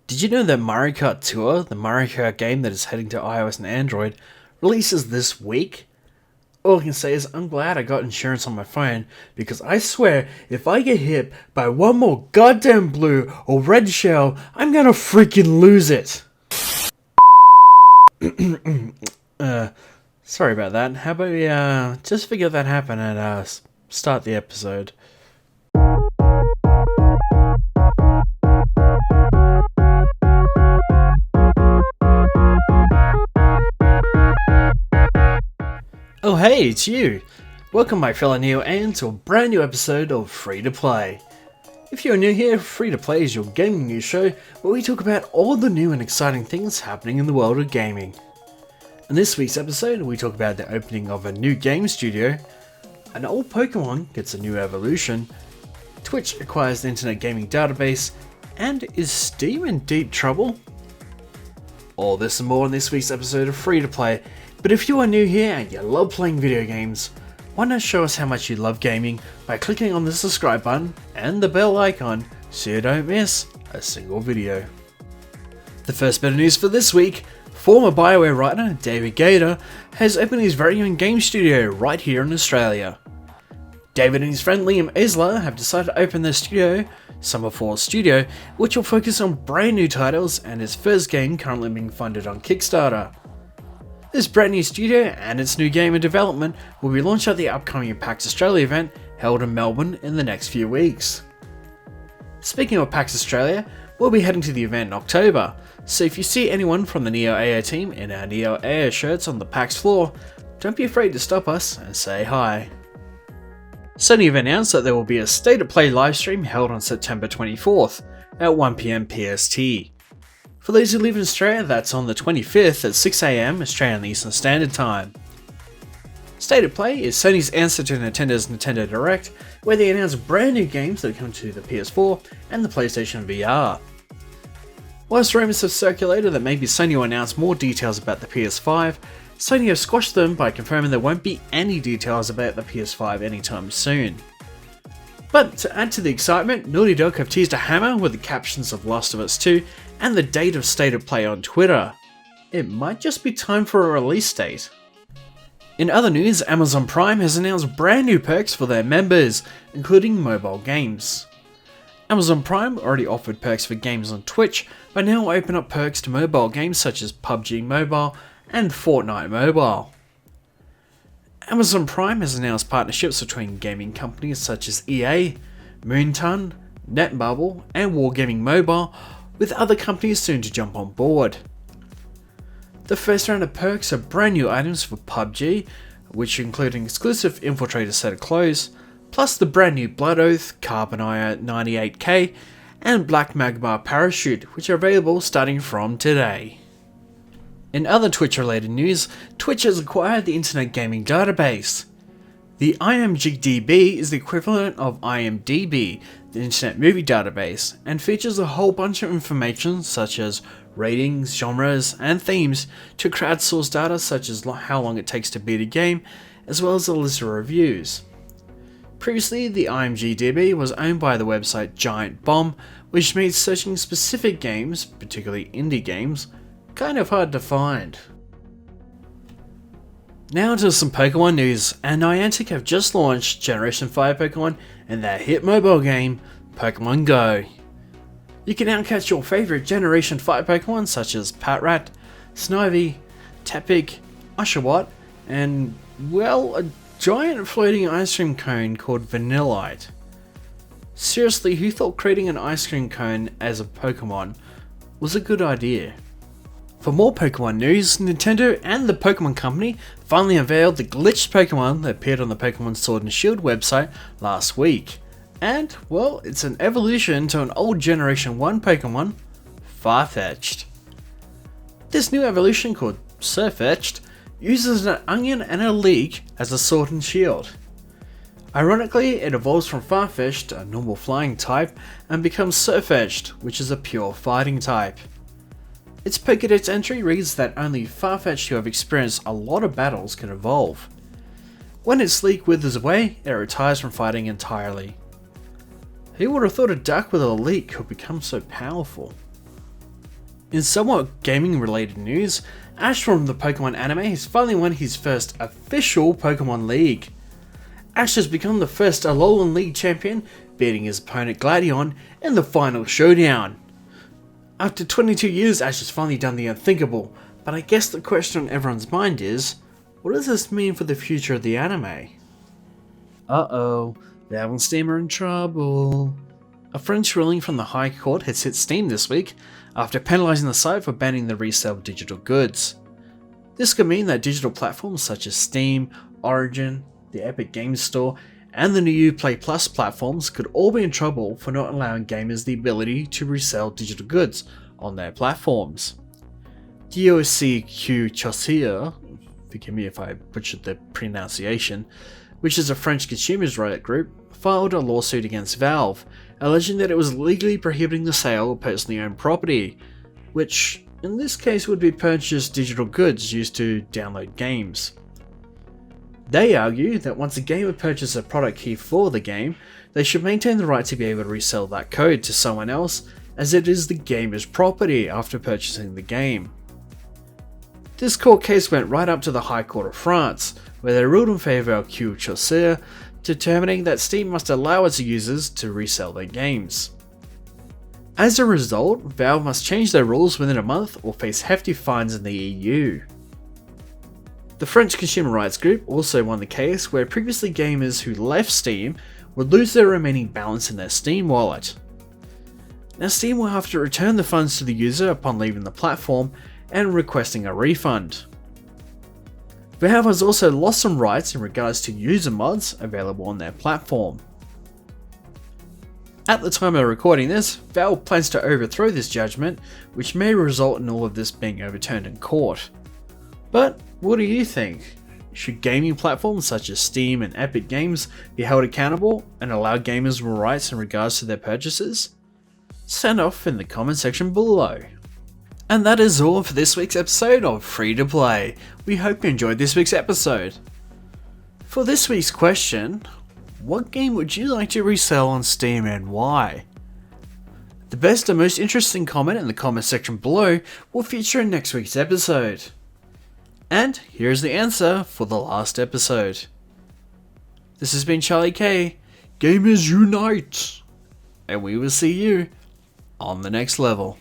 Did you know that Mario Kart Tour, the Mario Kart game that is heading to iOS and Android, releases this week? All I can say is I'm glad I got insurance on my phone, because I swear if I get hit by one more goddamn blue or red shell, I'm gonna freaking lose it. Sorry about that. How about we just forget that happened and start the episode. Oh hey, it's you! Welcome my fellow Neo and to a brand new episode of Free to Play. If you're new here, Free to Play is your gaming news show where we talk about all the new and exciting things happening in the world of gaming. In this week's episode, we talk about the opening of a new game studio, an old Pokemon gets a new evolution, Twitch acquires the internet gaming database, and is Steam in deep trouble? All this and more in this week's episode of Free to Play. But if you are new here and you love playing video games, why not show us how much you love gaming by clicking on the subscribe button and the bell icon so you don't miss a single video. The first bit of news for this week, former BioWare writer David Gator has opened his very own game studio right here in Australia. David and his friend Liam Isler have decided to open their studio, Summer Fall Studio, which will focus on brand new titles and his first game currently being funded on Kickstarter. This brand new studio and its new game in development will be launched at the upcoming PAX Australia event held in Melbourne in the next few weeks. Speaking of PAX Australia, we'll be heading to the event in October, so if you see anyone from the Neo AO team in our Neo AO shirts on the PAX floor, don't be afraid to stop us and say hi. Sony have announced that there will be a State of Play livestream held on September 24th at 1pm PST. For those who live in Australia, that's on the 25th at 6am Australian Eastern Standard Time. State of Play is Sony's answer to Nintendo's Nintendo Direct, where they announce brand new games that come to the PS4 and the PlayStation VR. Whilst rumors have circulated that maybe Sony will announce more details about the PS5, Sony have squashed them by confirming there won't be any details about the PS5 anytime soon. But to add to the excitement, Naughty Dog have teased a hammer with the captions of Last of Us 2 and the date of State of Play on Twitter. It might just be time for a release date. In other news, Amazon Prime has announced brand new perks for their members, including mobile games. Amazon Prime already offered perks for games on Twitch, but now open up perks to mobile games such as PUBG Mobile and Fortnite Mobile. Amazon Prime has announced partnerships between gaming companies such as EA, Moonton, Netbubble, and Wargaming Mobile, with other companies soon to jump on board. The first round of perks are brand new items for PUBG, which include an exclusive Infiltrator set of clothes, plus the brand new Blood Oath, Carbonite 98K, and Black Magma Parachute, which are available starting from today. In other Twitch-related news, Twitch has acquired the Internet Gaming Database. The IMGDB is the equivalent of IMDb, the Internet Movie Database, and features a whole bunch of information such as ratings, genres, and themes to crowdsource data such as how long it takes to beat a game, as well as a list of reviews. Previously, the IMGDB was owned by the website Giant Bomb, which made searching specific games, particularly indie games, kind of hard to find. Now to some Pokemon news, and Niantic have just launched Generation 5 Pokemon and their hit mobile game, Pokemon Go. You can now catch your favourite Generation 5 Pokemon such as Patrat, Snivy, Tepig, Oshawott, and, well, a giant floating ice cream cone called Vanillite. Seriously, who thought creating an ice cream cone as a Pokemon was a good idea? For more Pokemon news, Nintendo and the Pokemon Company finally unveiled the glitched Pokemon that appeared on the Pokemon Sword and Shield website last week. And, well, it's an evolution to an old Generation 1 Pokemon, Farfetch'd. This new evolution, called Sirfetch'd, uses an onion and a leek as a sword and shield. Ironically, it evolves from Farfetch'd, a normal flying type, and becomes Sirfetch'd, which is a pure fighting type. Its Pokédex entry reads that only Farfetch'd who have experienced a lot of battles can evolve. When its leek withers away, it retires from fighting entirely. Who would have thought a duck with a leek could become so powerful? In somewhat gaming related news, Ash from the Pokemon anime has finally won his first official Pokemon League. Ash has become the first Alolan League champion, beating his opponent Gladion in the final showdown. After 22 years, Ash has finally done the unthinkable, but I guess the question on everyone's mind is, what does this mean for the future of the anime? Uh-oh, Valve and Steam are in trouble. A French ruling from the High Court has hit Steam this week after penalising the site for banning the resale of digital goods. This could mean that digital platforms such as Steam, Origin, the Epic Games Store, and the new Uplay Plus platforms could all be in trouble for not allowing gamers the ability to resell digital goods on their platforms. Juicey, forgive me if I butchered the pronunciation, which is a French consumers rights group, filed a lawsuit against Valve, alleging that it was legally prohibiting the sale of personally owned property, which in this case would be purchased digital goods used to download games. They argue that once a gamer purchases a product key for the game, they should maintain the right to be able to resell that code to someone else, as it is the gamer's property after purchasing the game. This court case went right up to the High Court of France, where they ruled in favour of Juicey, determining that Steam must allow its users to resell their games. As a result, Valve must change their rules within a month or face hefty fines in the EU. The French consumer rights group also won the case, where previously gamers who left Steam would lose their remaining balance in their Steam wallet. Now Steam will have to return the funds to the user upon leaving the platform and requesting a refund. Valve has also lost some rights in regards to user mods available on their platform. At the time of recording this, Valve plans to overthrow this judgment, which may result in all of this being overturned in court. But what do you think? Should gaming platforms such as Steam and Epic Games be held accountable and allow gamers more rights in regards to their purchases? Sound off in the comment section below. And that is all for this week's episode of Free to Play. We hope you enjoyed this week's episode. For this week's question, what game would you like to resell on Steam and why? The best and most interesting comment in the comment section below will feature in next week's episode. And here's the answer for the last episode. This has been Charlie K, Gamers Unite, and we will see you on the next level.